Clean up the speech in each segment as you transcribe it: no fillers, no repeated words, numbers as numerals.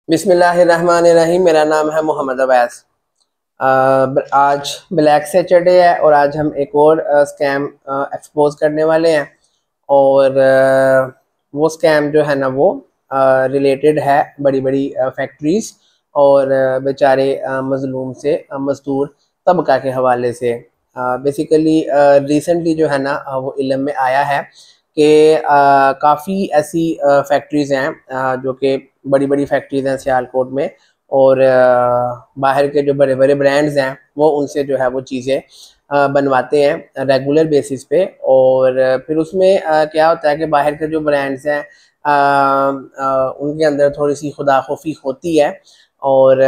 बिस्मिल्लाहिर्रहमानिर्रहीम। मेरा नाम है मोहम्मद अवैस। आज ब्लैक सैटरडे है और आज हम एक और स्कैम एक्सपोज करने वाले हैं। और वो स्कैम जो है ना वो रिलेटेड है बड़ी बड़ी फैक्ट्रीज और बेचारे मजलूम से मजदूर तबका के हवाले से। बेसिकली रिसेंटली जो है ना वो इल्म में आया है कि काफ़ी ऐसी फैक्ट्रीज़ हैं जो कि बड़ी बड़ी फैक्ट्रीज़ हैं सियालकोट में। और बाहर के जो बड़े बड़े ब्रांड्स हैं वो उनसे जो है वो चीज़ें बनवाते हैं रेगुलर बेसिस पे। और फिर उसमें क्या होता है कि बाहर के जो ब्रांड्स हैं उनके अंदर थोड़ी सी खुदा खौफी होती है। और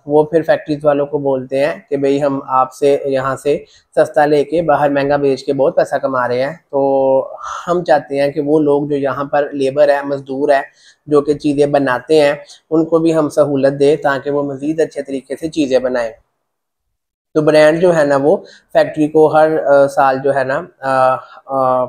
वो फिर फैक्ट्रीज वालों को बोलते हैं कि भाई हम आपसे यहाँ से सस्ता लेके बाहर महंगा बेच के बहुत पैसा कमा रहे हैं। तो हम चाहते हैं कि वो लोग जो यहाँ पर लेबर है, मजदूर है, जो कि चीज़ें बनाते हैं, उनको भी हम सहूलत दें ताकि वो मज़ीद अच्छे तरीके से चीज़ें बनाएं। तो ब्रांड जो है ना वो फैक्ट्री को हर साल जो है ना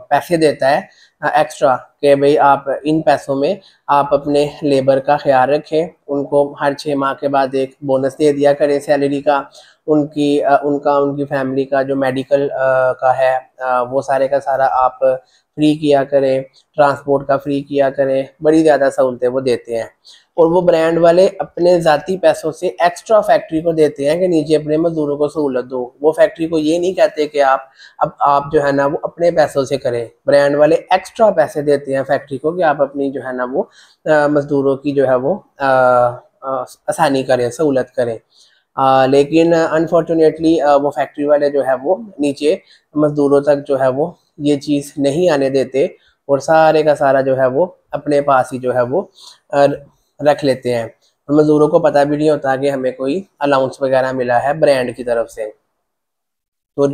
पैसे देता है एक्स्ट्रा कि भाई आप इन पैसों में आप अपने लेबर का ख्याल रखें, उनको हर 6 माह के बाद एक बोनस दे दिया करें सैलरी का। उनकी फैमिली का जो मेडिकल का है वो सारे का सारा आप फ्री किया करें, ट्रांसपोर्ट का फ्री किया करें, बड़ी ज़्यादा सहूलतें वो देते हैं। और वो ब्रांड वाले अपने ज़ाती पैसों से एक्स्ट्रा फैक्ट्री को देते हैं कि नीचे अपने मजदूरों को सहूलत दो। वो फैक्ट्री को ये नहीं कहते कि आप जो है ना वो अपने पैसों से करें। ब्रांड वाले एक्स्ट्रा पैसे देते हैं फैक्ट्री को कि आप अपनी जो है ना वो मजदूरों की जो है वो आसानी करें, सहूलत करें। लेकिन अनफॉर्चुनेटली वो फैक्ट्री वाले जो है वो नीचे मजदूरों तक जो है वो ये चीज़ नहीं आने देते और सारे का सारा जो है वो अपने पास ही जो है वो रख लेते हैं। और मजदूरों को पता भी नहीं होता कि हमें कोई अलाउंस वगैरह मिला है ब्रांड की तरफ से। तो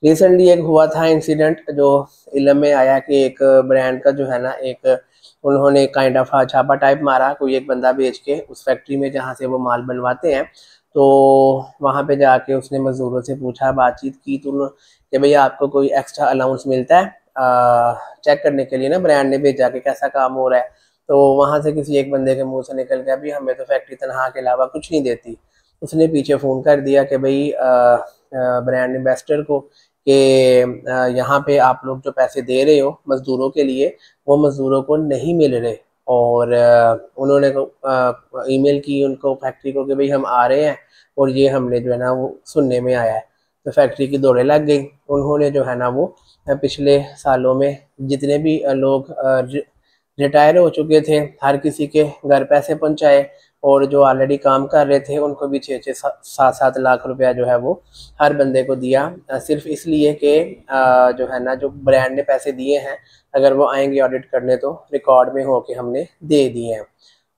रिसेंटली एक हुआ था इंसिडेंट जो इल्म में आया कि एक ब्रांड का जो है ना एक उन्होंने काइंड ऑफ छापा टाइप मारा कोई एक बंदा बेच के उस फैक्ट्री में जहाँ से वो माल बनवाते हैं। तो वहाँ पे जाके उसने मजदूरों से पूछा, बातचीत की तो कि भैया आपको कोई एक्स्ट्रा अलाउंस मिलता है चेक करने के लिए ना ब्रांड ने भेजा कि कैसा काम हो रहा है। तो वहाँ से किसी एक बंदे के मुंह से निकल गया, भी हमें तो फैक्ट्री तनख्वाह के अलावा कुछ नहीं देती। उसने पीछे फ़ोन कर दिया कि भाई ब्रांड इन्वेस्टर को कि यहाँ पे आप लोग जो पैसे दे रहे हो मज़दूरों के लिए वो मज़दूरों को नहीं मिल रहे। और उन्होंने ईमेल की उनको फैक्ट्री को कि भाई हम आ रहे हैं और ये हमने जो है ना वो सुनने में आया है। तो फैक्ट्री की दौड़े लग गई। उन्होंने जो है ना वो पिछले सालों में जितने भी लोग रिटायर हो चुके थे हर किसी के घर पैसे पहुंचाए और जो ऑलरेडी काम कर रहे थे उनको भी 6-7 लाख रुपया जो है वो हर बंदे को दिया, सिर्फ इसलिए कि जो है ना जो ब्रांड ने पैसे दिए हैं अगर वो आएंगे ऑडिट करने तो रिकॉर्ड में हो के हमने दे दिए हैं।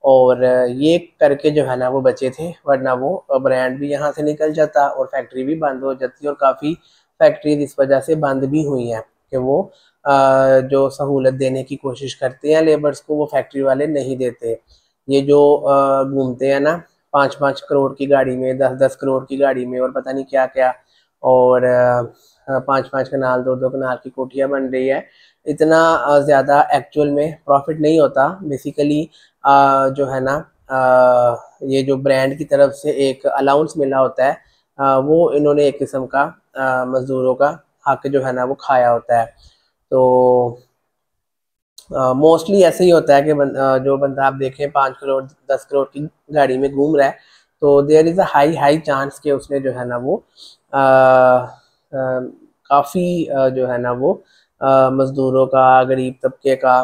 और ये करके जो है ना वो बचे थे, वरना वो ब्रांड भी यहाँ से निकल जाता और फैक्ट्री भी बंद हो जाती। और काफ़ी फैक्ट्रीज इस वजह से बंद भी हुई हैं कि वो जो सहूलत देने की कोशिश करते हैं लेबर्स को वो फैक्ट्री वाले नहीं देते। ये जो घूमते हैं ना 5-5 करोड़ की गाड़ी में, 10-10 करोड़ की गाड़ी में और पता नहीं क्या क्या, और 5-5 कनाल 2-2 कनाल की कोठियाँ बन रही है। इतना ज़्यादा एक्चुअल में प्रॉफिट नहीं होता। बेसिकली जो है ना ये जो ब्रांड की तरफ से एक अलाउंस मिला होता है वो इन्होंने एक किस्म का मज़दूरों का हक जो है ना वो खाया होता है। तो मोस्टली ऐसे ही होता है कि जो बंदा आप देखें 5 करोड़ 10 करोड़ की गाड़ी में घूम रहा है तो there is a high high chance कि उसने जो है ना वो काफ़ी जो है ना वो मज़दूरों का, गरीब तबके का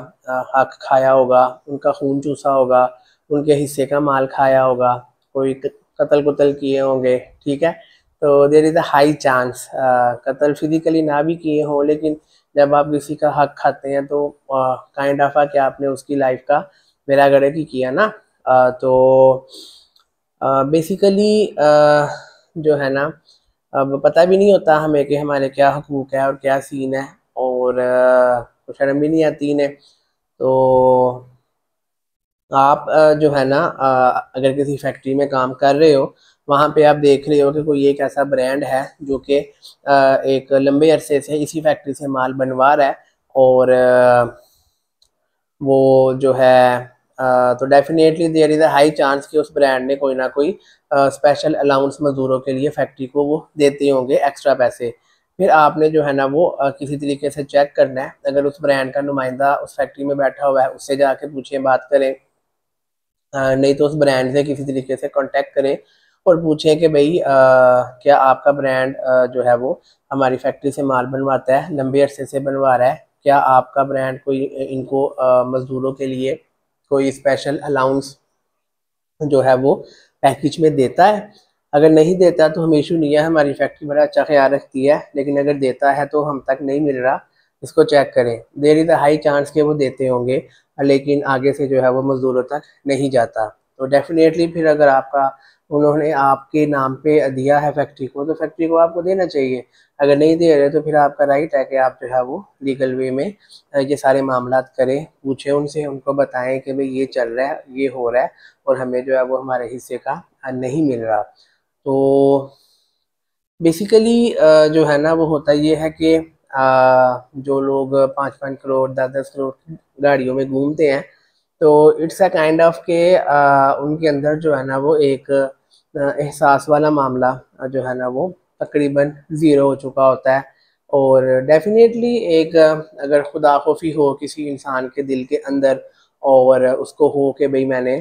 हक खाया होगा, उनका खून चूसा होगा, उनके हिस्से का माल खाया होगा, कोई कत्ल कुतल किए होंगे। ठीक है, तो there is a high chance कत्ल फिजिकली ना भी किए हों लेकिन जब आप किसी का हक खाते हैं तो काइंड ऑफ कि आपने उसकी लाइफ का बेड़ा गर्क ही किया ना। तो बेसिकली जो है ना अब पता भी नहीं होता हमें कि हमारे क्या हकूक़ है और क्या सीन है। और शर्म भी नहीं आती इन्हें। तो आप जो है ना अगर किसी फैक्ट्री में काम कर रहे हो वहाँ पे आप देख रहे हो कि कोई एक ऐसा ब्रांड है जो कि एक लंबे अरसे से इसी फैक्ट्री से माल बनवा रहा है और वो जो है तो definitely there is a high chance कि उस ब्रांड ने कोई ना कोई स्पेशल अलाउंस मजदूरों के लिए फैक्ट्री को वो देते होंगे एक्स्ट्रा पैसे। फिर आपने जो है ना वो किसी तरीके से चेक करना है, अगर उस ब्रांड का नुमाइंदा उस फैक्ट्री में बैठा हुआ है उससे जाके पूछें, बात करें। नहीं तो उस ब्रांड से किसी तरीके से कांटेक्ट करें और पूछें कि भाई क्या आपका ब्रांड जो है वो हमारी फैक्ट्री से माल बनवाता है, लंबे अरसे से बनवा रहा है, क्या आपका ब्रांड कोई इनको मजदूरों के लिए कोई स्पेशल अलाउंस जो है वो पैकेज में देता है। अगर नहीं देता तो हमें इशू नहीं है, हमारी फैक्ट्री बड़ा अच्छा ख्याल रखती है, लेकिन अगर देता है तो हम तक नहीं मिल रहा, इसको चेक करें। There is a high chance के वो देते होंगे, लेकिन आगे से जो है वो मज़दूरों तक नहीं जाता। तो डेफिनेटली फिर अगर आपका उन्होंने आपके नाम पे दिया है फैक्ट्री को, तो फैक्ट्री को आपको देना चाहिए। अगर नहीं दे रहे तो फिर आपका राइट है कि आप जो है वो लीगल वे में ये सारे मामला करें, पूछें उनसे, उनको बताएं कि भाई ये चल रहा है, ये हो रहा है और हमें जो है वो हमारे हिस्से का नहीं मिल रहा। तो बेसिकली जो है ना वो होता ये है कि जो लोग 5-5 करोड़ 10-10 करोड़ की गाड़ियों में घूमते हैं, तो इट्स अ काइंड ऑफ के उनके अंदर जो है ना वो एक एहसास वाला मामला जो है ना वो तकरीबन ज़ीरो हो चुका होता है। और डेफिनेटली एक अगर खुदा खौफी हो किसी इंसान के दिल के अंदर और उसको हो कि भाई मैंने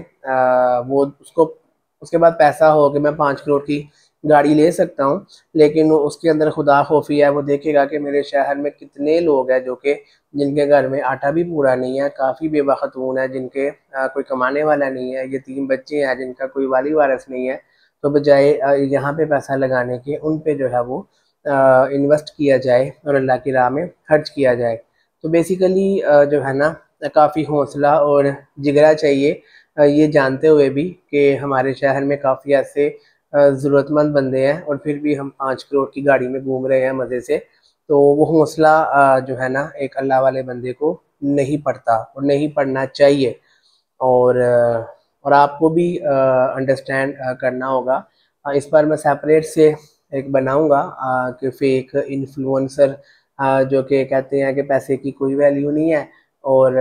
वो उसको उसके बाद पैसा हो कि मैं 5 करोड़ की गाड़ी ले सकता हूँ, लेकिन उसके अंदर खुदा खौफी है, वो देखेगा कि मेरे शहर में कितने लोग हैं जो कि जिनके घर में आटा भी पूरा नहीं है, काफ़ी बेबख़तून है, जिनके कोई कमाने वाला नहीं है, यतीम बच्चे हैं जिनका कोई वाली वारिस नहीं है। तो बजाय यहाँ पे पैसा लगाने के उन पे जो है वो इन्वेस्ट किया जाए और अल्लाह की राह में खर्च किया जाए। तो बेसिकली जो है ना काफ़ी हौसला और जिगरा चाहिए, ये जानते हुए भी कि हमारे शहर में काफ़ी ऐसे ज़रूरतमंद बंदे हैं और फिर भी हम 5 करोड़ की गाड़ी में घूम रहे हैं मज़े से। तो वो हौसला जो है ना एक अल्लाह वाले बंदे को नहीं पड़ता और नहीं पड़ना चाहिए। और आपको भी अंडरस्टैंड करना होगा। इस बार मैं सेपरेट से एक बनाऊंगा कि फेक इन्फ्लुएंसर जो कि कहते हैं कि पैसे की कोई वैल्यू नहीं है और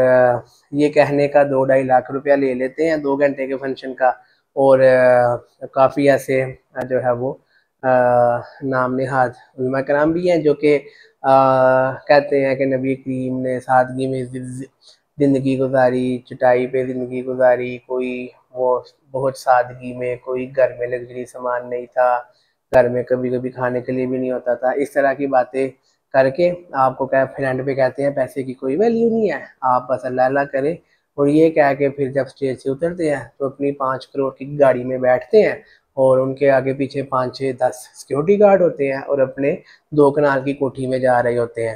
ये कहने का 2-2.5 लाख रुपया ले लेते हैं 2 घंटे के फंक्शन का। और काफ़ी ऐसे जो है वो नाम नहाद उलमा कराम भी हैं जो कि कहते हैं कि नबी करीम ने सादगी में ज़िंदगी गुजारी, चटाई पे ज़िंदगी गुजारी, कोई वो बहुत सादगी में, कोई घर में लग्जरी सामान नहीं था, घर में कभी कभी खाने के लिए भी नहीं होता था, इस तरह की बातें करके आपको क्या फ्रेंड पे कहते हैं पैसे की कोई वैल्यू नहीं है, आप बस अल्लाह अल्लाह करें। और ये कह के फिर जब स्टेज से उतरते हैं तो अपनी 5 करोड़ की गाड़ी में बैठते हैं और उनके आगे पीछे 5-6-10 सिक्योरिटी गार्ड होते हैं और अपने 2 कनाल की कोठी में जा रहे होते हैं।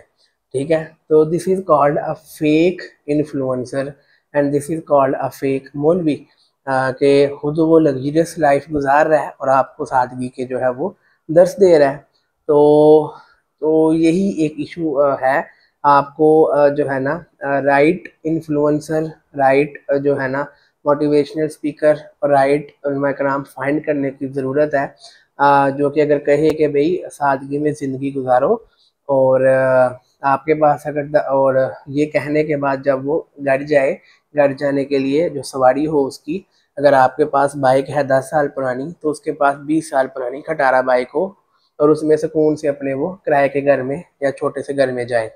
ठीक है, तो this is called a fake influencer and this is called a fake मौलवी, कि खुद वो लग्जरियस लाइफ गुजार रहा है और आपको सादगी के जो है वो दर्स दे रहा है। तो यही एक इशू है। आपको जो है ना राइट इन्फ्लुएंसर, राइट जो है ना मोटिवेशनल स्पीकर और राइट उलमा कराम फाइंड करने की ज़रूरत है, जो कि अगर कहे कि भाई सादगी में ज़िंदगी गुजारो और आपके पास अगर और ये कहने के बाद जब वो घर जाने के लिए जो सवारी हो उसकी, अगर आपके पास बाइक है 10 साल पुरानी तो उसके पास 20 साल पुरानी खटारा बाइक हो और उसमें सुकून से अपने वो किराए के घर में या छोटे से घर में जाए।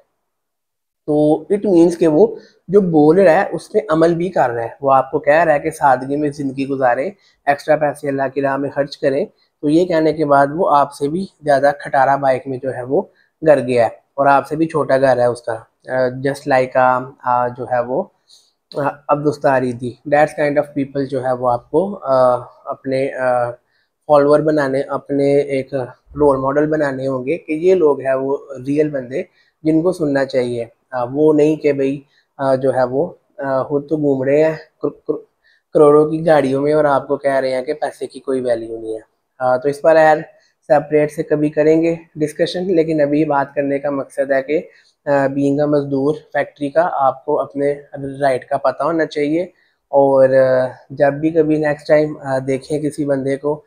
तो इट मीन्स कि वो जो बोल रहा है उस पर अमल भी कर रहा है, वो आपको कह रहा है कि सादगी में ज़िंदगी गुजारें, एक्स्ट्रा पैसे अल्लाह की राह में खर्च करें। तो ये कहने के बाद वो आपसे भी ज़्यादा खटारा बाइक में जो है वो घर गया है और आपसे भी छोटा घर है उसका, जस्ट लाइक जो है वो अब्दुस्तारी दी दैट्स काइंड ऑफ पीपल जो है वो आपको अपने फॉलोअर बनाने, अपने एक रोल मॉडल बनाने होंगे कि ये लोग हैं वो रियल बंदे जिनको सुनना चाहिए। वो नहीं कि भाई जो है वो खुद तो घूम रहे हैं करोड़ों की गाड़ियों में और आपको कह रहे हैं कि पैसे की कोई वैल्यू नहीं है। तो इस पर यार सेपरेट से कभी करेंगे डिस्कशन, लेकिन अभी बात करने का मकसद है कि बीइंग अ मज़दूर फैक्ट्री का आपको अपने राइट का पता होना चाहिए। और जब भी कभी नेक्स्ट टाइम देखें किसी बंदे को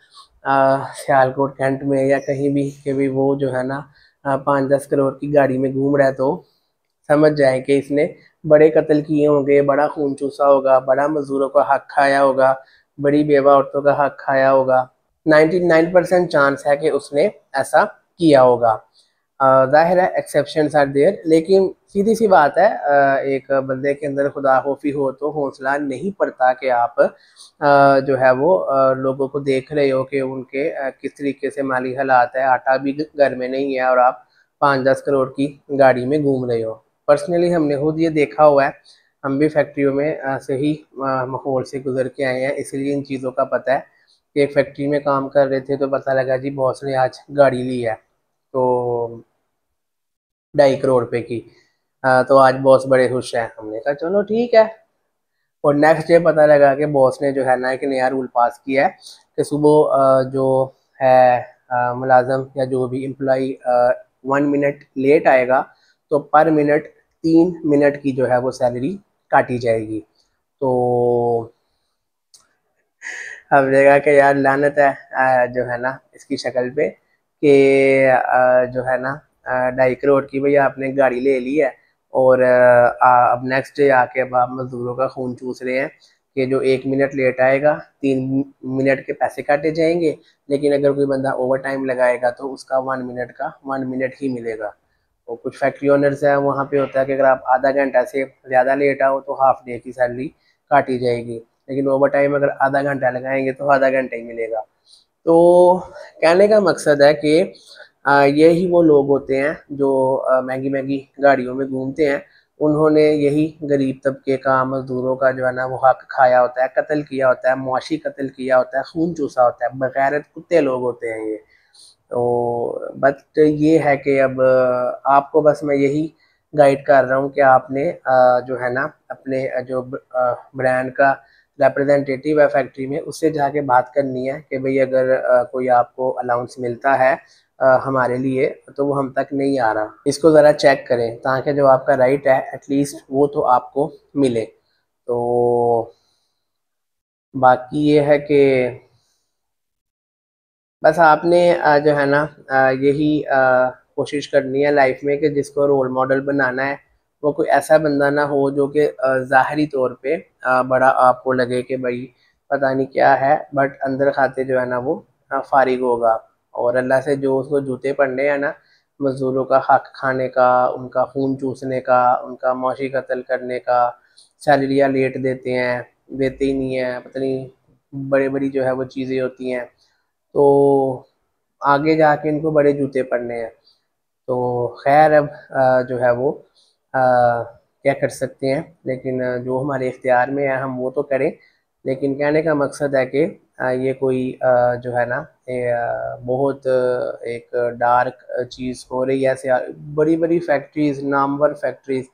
सियालकोट कैंट में या कहीं भी कि भी वो जो है ना 5-10 करोड़ की गाड़ी में घूम रहा है, तो समझ जाए कि इसने बड़े कत्ल किए होंगे, बड़ा खून चूसा होगा, बड़ा मजदूरों का हक खाया होगा, बड़ी बेवा औरतों का हक खाया होगा। 99% चांस है कि उसने ऐसा किया होगा। ज़ाहिर है एक्सेप्शंस आर देयर, लेकिन सीधी सी बात है, एक बंदे के अंदर खुदा खौफी हो तो हौसला नहीं पड़ता कि आप जो है वो लोगों को देख रहे हो कि उनके किस तरीके से माली हालात है, आटा भी घर में नहीं है और आप 5-10 करोड़ की गाड़ी में घूम रहे हो। पर्सनली हमने खुद ये देखा हुआ है, हम भी फैक्ट्रियों में से ही माहौल से गुजर के आए हैं, इसलिए इन चीज़ों का पता है कि एक फैक्ट्री में काम कर रहे थे तो पता लगा जी बॉस ने आज गाड़ी ली है, तो 2.5 करोड़ रुपए की। तो आज बॉस बड़े खुश हैं, हमने कहा चलो ठीक है। और नेक्स्ट डे पता लगा कि बॉस ने जो है ना एक नया रूल पास किया है कि सुबह जो है मुलाजम या जो भी एम्प्लॉई 1 मिनट लेट आएगा तो पर मिनट 3 मिनट की जो है वो सैलरी काटी जाएगी। तो हमने कहा कि यार लानत है जो है ना इसकी शक्ल पे कि जो है ना 2.5 करोड़ की भैया आपने गाड़ी ले ली है और अब नेक्स्ट डे आके अब आप मजदूरों का खून चूस रहे हैं कि जो 1 मिनट लेट आएगा 3 मिनट के पैसे काटे जाएंगे, लेकिन अगर कोई बंदा ओवर टाइम लगाएगा तो उसका 1 मिनट का 1 मिनट ही मिलेगा। और कुछ फैक्ट्री ओनर्स हैं वहाँ पे होता है कि अगर आप आधा घंटा से ज़्यादा लेट आओ तो हाफ डे की सैलरी काटी जाएगी, लेकिन ओवर टाइम अगर आधा घंटा लगाएंगे तो आधा घंटा ही मिलेगा। तो कहने का मकसद है कि ये ही वो लोग होते हैं जो महंगी महंगी गाड़ियों में घूमते हैं, उन्होंने यही गरीब तबके का मजदूरों का जो है ना वो हक खाया होता है, कत्ल किया होता है, मुआशी कत्ल किया होता है, खून चूसा होता है, बगैरत कुत्ते लोग होते हैं ये। तो बट ये है कि अब आपको बस मैं यही गाइड कर रहा हूँ कि आपने जो है ना अपने जो ब्रांड का रिप्रेजेंटेटिव है फैक्ट्री में उससे जाके बात करनी है कि भाई अगर कोई आपको अलाउंस मिलता है हमारे लिए तो वो हम तक नहीं आ रहा, इसको ज़रा चेक करें ताकि जो आपका राइट है एटलीस्ट वो तो आपको मिले। तो बाकी ये है कि बस आपने जो है ना यही कोशिश करनी है लाइफ में कि जिसको रोल मॉडल बनाना है वो कोई ऐसा बंदा ना हो जो कि ज़ाहरी तौर पे बड़ा आपको लगे कि भाई पता नहीं क्या है, बट अंदर खाते जो है ना वो फारिग होगा। और अल्लाह से जो उसको जूते पड़ने हैं ना मजदूरों का हक खाने का, उनका खून चूसने का, उनका मौशी कत्ल करने का, सैलरियाँ लेट देते हैं, देते ही नहीं है, पता नहीं बड़ी बड़ी जो है वो चीज़ें होती हैं, तो आगे जाके इनको बड़े जूते पड़ने हैं। तो खैर अब जो है वो क्या कर सकते हैं, लेकिन जो हमारे इख्तियार में है हम वो तो करें। लेकिन कहने का मकसद है कि ये कोई जो है ना बहुत एक डार्क चीज़ हो रही है ऐसे बड़ी बड़ी फैक्ट्रीज़, नामवर फैक्ट्रीज़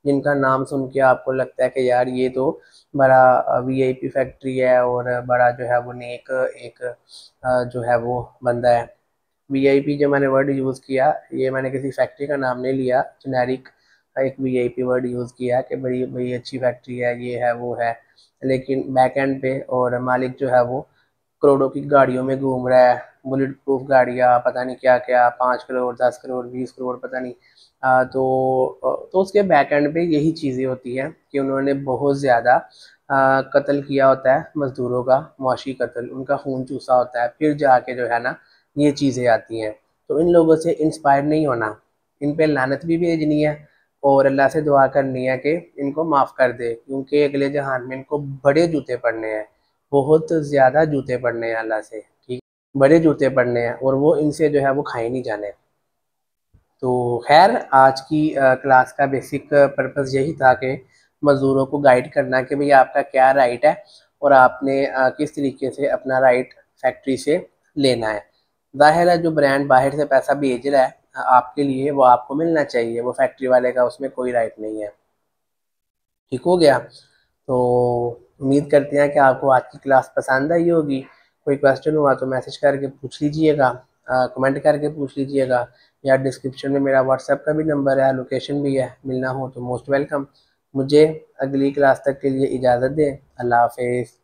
जिनका नाम सुन के आपको लगता है कि यार ये तो बड़ा वीआईपी फैक्ट्री है और बड़ा जो है वो नेक एक जो है वो बंदा है। वीआईपी जो मैंने वर्ड यूज़ किया ये मैंने किसी फैक्ट्री का नाम नहीं लिया, जेनेरिक एक वीआईपी वर्ड यूज़ किया कि बड़ी बड़ी अच्छी फैक्ट्री है, ये है वो है, लेकिन बैक एंड पे और मालिक जो है वो करोड़ों की गाड़ियों में घूम रहा है, बुलेट प्रूफ गाड़ियाँ, पता नहीं क्या क्या, 5 करोड़ 10 करोड़ 20 करोड़ पता नहीं। तो उसके बैक एंड पे यही चीज़ें होती हैं कि उन्होंने बहुत ज़्यादा कत्ल किया होता है मज़दूरों का, मुआशी कत्ल, उनका खून चूसा होता है, फिर जाके जो है ना ये चीज़ें आती हैं। तो इन लोगों से इंस्पायर नहीं होना, इन पे लानत भी भेजनी है और अल्लाह से दुआ करनी है कि इनको माफ़ कर दे, क्योंकि अगले जहान में इनको बड़े जूते पड़ने हैं, बहुत ज़्यादा जूते पड़ने हैं अल्लाह से, ठीक, बड़े जूते पड़ने हैं और वो इनसे जो है वो खाए नहीं जाने। तो खैर आज की क्लास का बेसिक पर्पस यही था कि मज़दूरों को गाइड करना कि भाई आपका क्या राइट है और आपने किस तरीके से अपना राइट फैक्ट्री से लेना है। ज़ाहिर है जो ब्रांड बाहर से पैसा भेज रहा है आपके लिए वो आपको मिलना चाहिए, वो फैक्ट्री वाले का उसमें कोई राइट नहीं है। ठीक हो गया। तो उम्मीद करते हैं कि आपको आज की क्लास पसंद आई होगी। कोई क्वेश्चन हुआ तो मैसेज करके पूछ लीजिएगा, कमेंट करके पूछ लीजिएगा, या डिस्क्रिप्शन में मेरा व्हाट्सएप का भी नंबर है, लोकेशन भी है, मिलना हो तो मोस्ट वेलकम। मुझे अगली क्लास तक के लिए इजाज़त दें। अल्लाह हाफिज़।